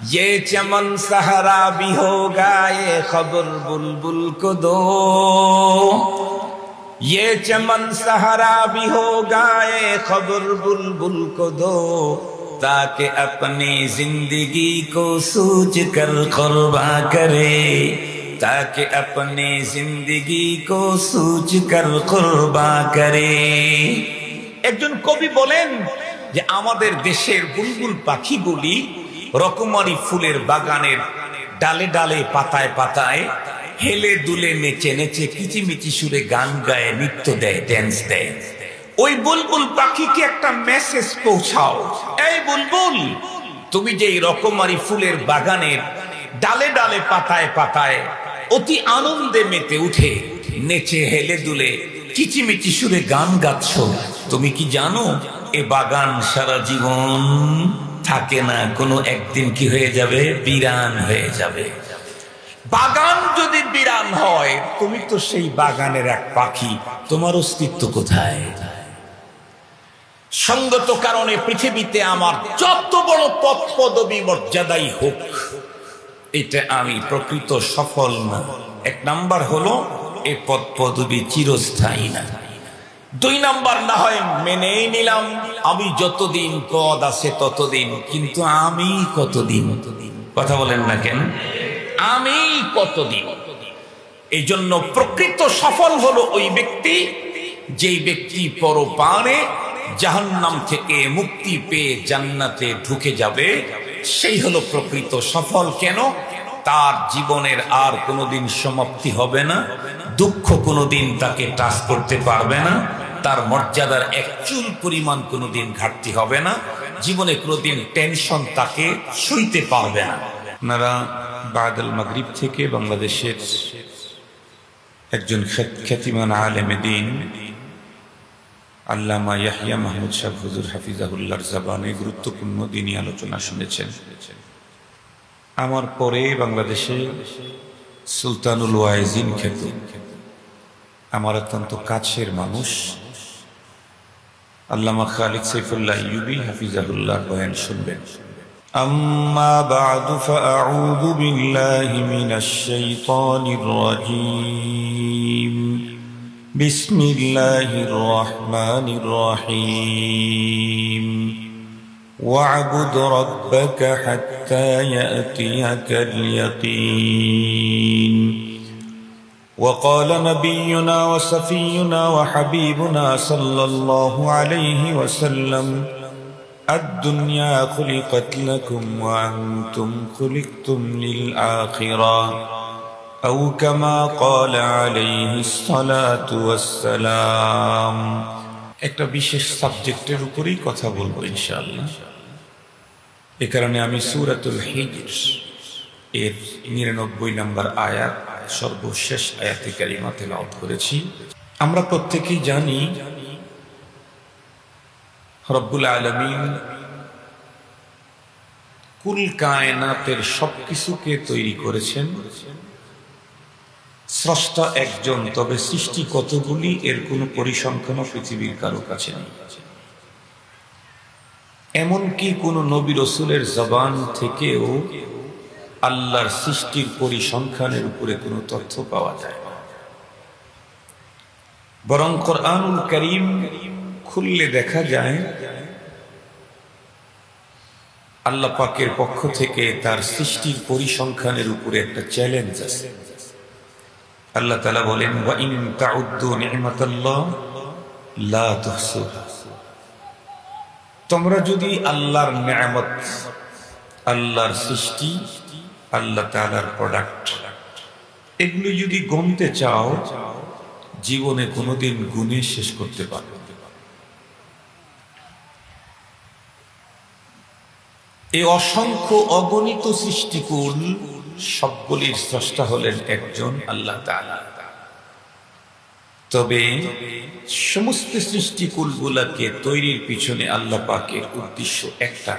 ये चमन सहरा भी होगा ये खबर बुलबुल को दो, ये चमन सहरा भी होगा ये खबर बुलबुल को दो, ताकि अपनी जिंदगी को सूझ कर कुर्बा करे, ताकि अपनी जिंदगी को सूझ कर कुर्बा करे। একজন কবি বলেন যে আমাদের দেশের বুলবুল পাখিগুলি রকমারি ফুলের বাগানের ডালে ডালে পাতায় পাতায় হেলে দুলে নেচে নেচে কিচিমিচি সুরে গান গায়, নৃত্য দেয়, ড্যান্স দেয়। ওই বুলবুল পাখিকে একটা মেসেজ পৌঁছাও, এই বুলবুল, তুমি যে এই রকমারি ফুলের বাগানের ডালে ডালে পাতায় পাতায় অতি আনন্দে মেতে উঠে নেচে হেলে দুলে কিচিমিচি সুরে গান গাচ্ছ, তুমি কি জানো এ বাগান সারা জীবন থাকে না, কোনো একদিন কি হয়ে যাবে, বিরান হয়ে যাবে। বাগান যদি বিরান হয়, তুমি তো সেই বাগানের এক পাখি, তোমার অস্তিত্ব কোথায়? সঙ্গত কারণে পৃথিবীতে আমার যত বড় পদ পদবী মর্যাদাই হোক, এটা আমি প্রকৃত সফল না। এক নাম্বার হলো এই পদ পদবী চিরস্থায়ী না। দুই নাম্বার না হয় মেনেই নিলাম আমি যতদিন পদ আছে ততদিন, কিন্তু আমি কতদিন? কথা বলেন না কেন? আমি কতদিন? এই জন্য প্রকৃত সফল হলো ওই ব্যক্তি, যেই ব্যক্তি পরপারে জাহান্নাম থেকে মুক্তি পেয়ে জান্নাতে ঢুকে যাবে, সেই হলো প্রকৃত সফল। কেন? তার জীবনের আর কোনোদিন সমাপ্তি হবে না, দুঃখ কোনোদিন তাকে টাচ করতে পারবে না, তার মর্যাদার এক চুল পরিমাণ কোনোদিন ঘাটতি হবে না, জীবনে কোনোদিন টেনশন তাকে সইতে পারবে না। আপনারা বাদাল মাগরিব থেকে বাংলাদেশের একজন খ্যাতিমান আলেমে দ্বীন আল্লামা ইয়াহইয়া মাহমুদ শাহ হুজুর হাফিজাহুল্লাহর জবানে গুরুত্বপূর্ণ দ্বীনী আলোচনা শুনেছেন। আমার পরে বাংলাদেশে সুলতানুল ওয়াইজিন খ্যাত আমার অত্যন্ত কাছের মানুষ আল্লামা খালিদ সাইফুল্লাহ আইয়ুবী হাফিজাহুল্লাহর বয়ান শুনবেন। আম্মা বা'দু ফাআউযু বিল্লাহি মিনাশ শাইতানির রাজীম। বিসমিল্লাহির রহমানির রহিম। واعبد ربك حتى يأتيك اليقين. وقال نبينا وصفينا وحبيبنا صلى الله عليه وسلم الدنيا خلقت لكم وأنتم خلقتم للآخرة أو كما قال عليه الصلاة والسلام. একটা বিশেষ সাবজেক্টের উপরেই কথা বলবো ইনশাআল্লাহ। এ কারণে আমি সূরাতুল হিজর এর ৯৯ নম্বর আয়াত সর্বশেষ আয়াতে কারিমা তেলাওয়াত করেছি। আমরা প্রত্যেকেই জানি রব্বুল আলামিন কুল কায়নাতের সবকিছুকে তৈরি করেছেন। স্রষ্টা একজন, তবে সৃষ্টি কতগুলি এর কোনো পরিসংখ্যান পৃথিবীর কারো কাছে নেই। এমনকি কোন নবী রাসূলের জবান থেকেও আল্লাহর সৃষ্টির পরিসংখ্যানের উপরে কোনো তথ্য পাওয়া যায় না। বরং কোরআনুল কারীম খুললে দেখা যায় আল্লাহ পাকের পক্ষ থেকে তার সৃষ্টির পরিসংখ্যানের উপরে একটা চ্যালেঞ্জ আছে। আল্লাহ তাআলা বলেন, ওয়া ইন তাউদ্দু নি'মাতাল্লাহ লা তুহসুহা। তোমরা যদি আল্লাহর নেয়ামত, আল্লাহর সৃষ্টি, আল্লাহ তাআলার প্রোডাক্ট, এগুলো যদি গুনতে চাও, জীবনে কোনোদিন গুণে শেষ করতে পারবে না। এই অসংখ্য অগণিত সৃষ্টিকুল সবগুলির স্রষ্টা হলেন একজন আল্লাহ তাআলা। তবে সমস্ত সৃষ্টিকুলগুলোকে তৈরির পিছনে আল্লাহ পাকের উদ্দেশ্য একটা,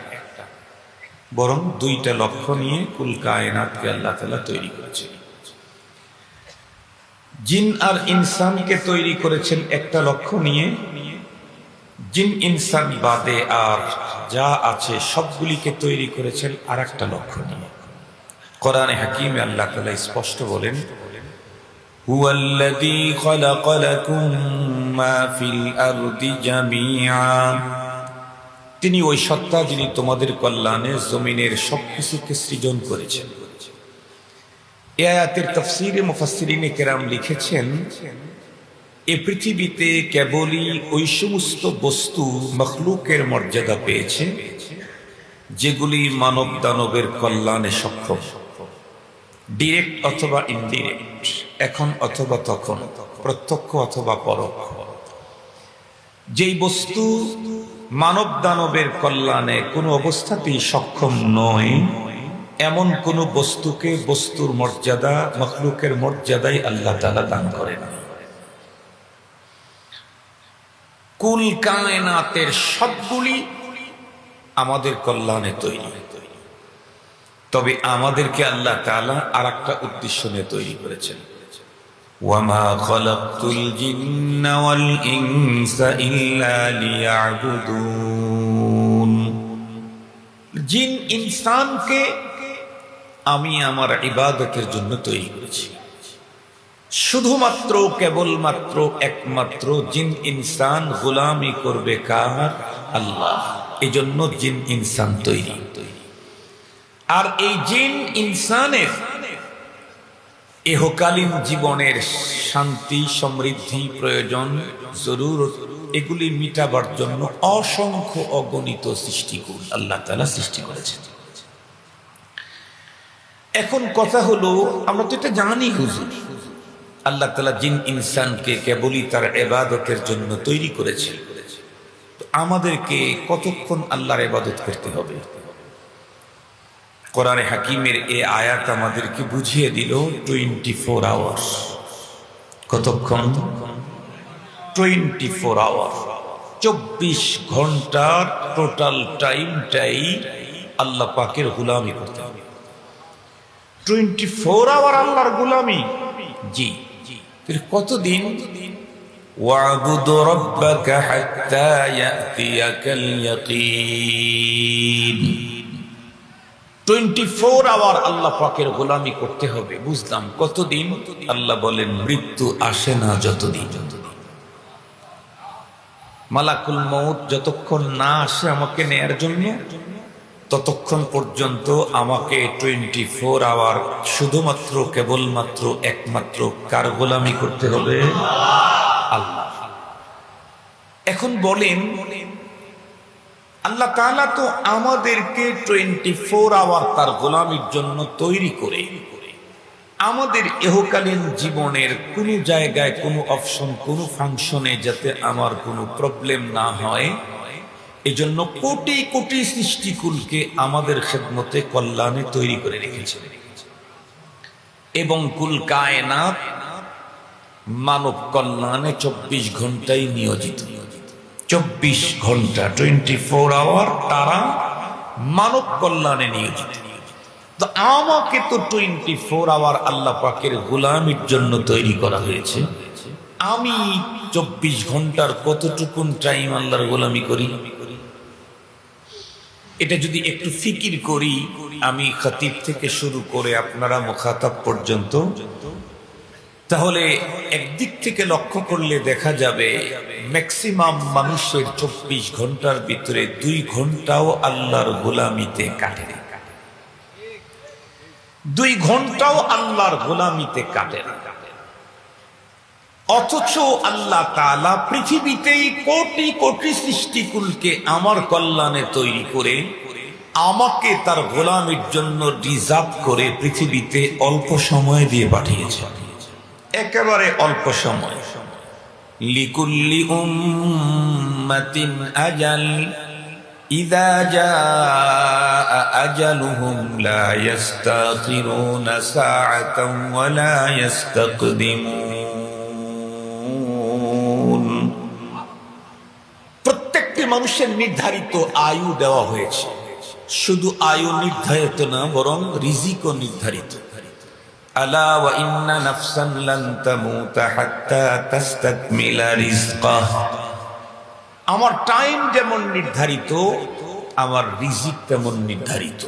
বরং দুইটা লক্ষ্য নিয়ে কুল কায়নাতকে আল্লাহ তাআলা তৈরি করেছেন। জিন আর ইনসানকে তৈরি করেছেন একটা লক্ষ্য নিয়ে, জিন ইনসান বাদে আর যা আছে সবগুলিকে তৈরি করেছেন আর একটা লক্ষ্য নিয়ে। কোরআনে হাকিমে আল্লাহ তাআলা স্পষ্ট বলেন, হুয়াল্লাযী খালাকা লাকুম মা ফিল আরদি জামিআ, তিনি ওই সত্তা যিনি তোমাদের কল্যাণে জমিনের সবকিছুকে সৃজন করেছেন। এই আয়াতের তাফসীরে মুফাসসিরিনে কেরাম লিখেছেন, এই পৃথিবীতে কেবলই ওই সমস্ত বস্তু মখলুকের মর্যাদা পেয়েছে যেগুলি মানব দানবের কল্যাণে সক্ষম, ডিরেক্ট অথবা ইনডিরেক্ট, এখন অথবা তখন, প্রত্যক্ষ অথবা পরোক্ষ। যেই বস্তু মানব দানবের কল্যাণে কোনো অবস্থাতেই সক্ষম নয়, এমন কোন বস্তুকে বস্তুর মর্যাদা, মখলুকের মর্যাদাই আল্লাহ তাআলা দান করেন। কুল কায়নাতের সবগুলি আমাদের কল্যাণে তৈরি, তবে আমাদেরকে আল্লাহ তাআলা আর একটা উদ্দেশ্য নিয়ে তৈরি করেছেন। ওয়ামা খালাকতুল জিন্না ওয়াল ইনসা ইল্লা লিয়াবুদুন, জিন ইনসানকে আমি আমার ইবাদতের জন্য তৈরি করেছি। শুধুমাত্র, কেবলমাত্র, একমাত্র জিন ইনসান গোলামি করবে কার? আল্লাহ। এজন্য জিন ইনসান তৈরি। আর এই জিন ইনসানের ইহকালীন জীবনের শান্তি, সমৃদ্ধি, প্রয়োজন, জরুরত, এগুলি মিটাবার জন্য অসংখ্য অগণিত সৃষ্টিকুল আল্লাহ তাআলা সৃষ্টি করেছেন। এখন কথা হলো, আমরা তো এটা জানি হুজুর, আল্লাহ তাআলা জিন ইনসানকে কেবলই তার ইবাদতের জন্য তৈরি করেছেন। তো আমাদেরকে কতক্ষণ আল্লাহর ইবাদত করতে হবে? কোরআনে হাকিমের এই আয়াত আমাদেরকে বুঝিয়ে দিল 24 আওয়ার্স। কতক্ষণ? 24 আওয়ার, 24 ঘন্টার টোটাল টাইমটাই আল্লাহ পাকের গোলামি করতে হবে। 24 আওয়ার আল্লাহর গোলামি। জি, কতদিন? ওয়াবুদ রাব্বাকা হাত্তা ইয়াতিয়াকাল ইয়াকিন। 24 আওয়ার আল্লাহ পাকের গোলামি করতে হবে। বুঝলাম, কতদিন? আল্লাহ বলেন, মৃত্যু আসে না যতদিন। মালাকুল মউত যতক্ষণ না আসে আমাকে নেয়ার জন্য, ততক্ষণ পর্যন্ত আমাকে 24 আওয়ার শুধুমাত্র, কেবলমাত্র, একমাত্র কার গোলামি করতে হবে? আল্লাহ। এখন বলেন, আল্লাহ তাআলা তো আমাদেরকে 24 আওয়ার তার গোলামির জন্য তৈরি করে আমাদের ইহকালীন জীবনের কোনো জায়গায়, কোনো অপশন, কোনো ফাংশনে যাতে আমার কোনো প্রবলেম না হয়, এজন্য কোটি কোটি সৃষ্টিকুলকে আমাদের খেদমতে, কল্যাণে তৈরি করে রেখেছে। এবং কুল কায়নাত মানব কল্যাণে 24 ঘন্টাই নিয়োজিত। 24 ঘন্টা, 24 আওয়ার তারা মানব কল্যাণে নিয়োজিত। তো আমাকে তো 24 আওয়ার আল্লাহ পাকের গোলামির জন্য তৈরি করা হয়েছে। আমি 24 ঘন্টার কতটুকুন টাইম আল্লাহর গোলামি করি? এটা যদি একটু ফিকির করি, আমি খতিব থেকে শুরু করে আপনারা মুখাতাব পর্যন্ত, তাহলে একদিক থেকে লক্ষ্য করলে দেখা যাবে ম্যাক্সিমাম মানুষের 24 ঘন্টার ভিতরে 2 ঘন্টাও আল্লাহর গোলামিতে কাটে। 2 ঘন্টাও আল্লাহর গোলামিতে কাটে। অথচ আল্লাহ তাআলা পৃথিবীতেই কোটি কোটি সৃষ্টিকুলকে আমার কল্যাণে তৈরি করে আমাকে তার গোলামির জন্য রিজার্ভ করে পৃথিবীতে অল্প সময় দিয়ে পাঠিয়েছে। একেবারে অল্প সময়। লিকুল্লি উম্মাতিন আজাল ইযা জাআ আজালুহুম লা ইস্তাখিরুনা সাআতান ওয়া লা ইস্তাকদিমুন। প্রত্যেকটি মানুষের নির্ধারিত আয়ু দেওয়া হয়েছে। শুধু আয়ু নির্ধারিত না, বরং রিজিকও নির্ধারিত। আলা ওয়া ইন্না নাফসান লান তামুতা হাত্তা তাস্তাকমিলা রিজকাহ। আমার টাইম যেমন নির্ধারিত, আমার রিজিক তেমন নির্ধারিত।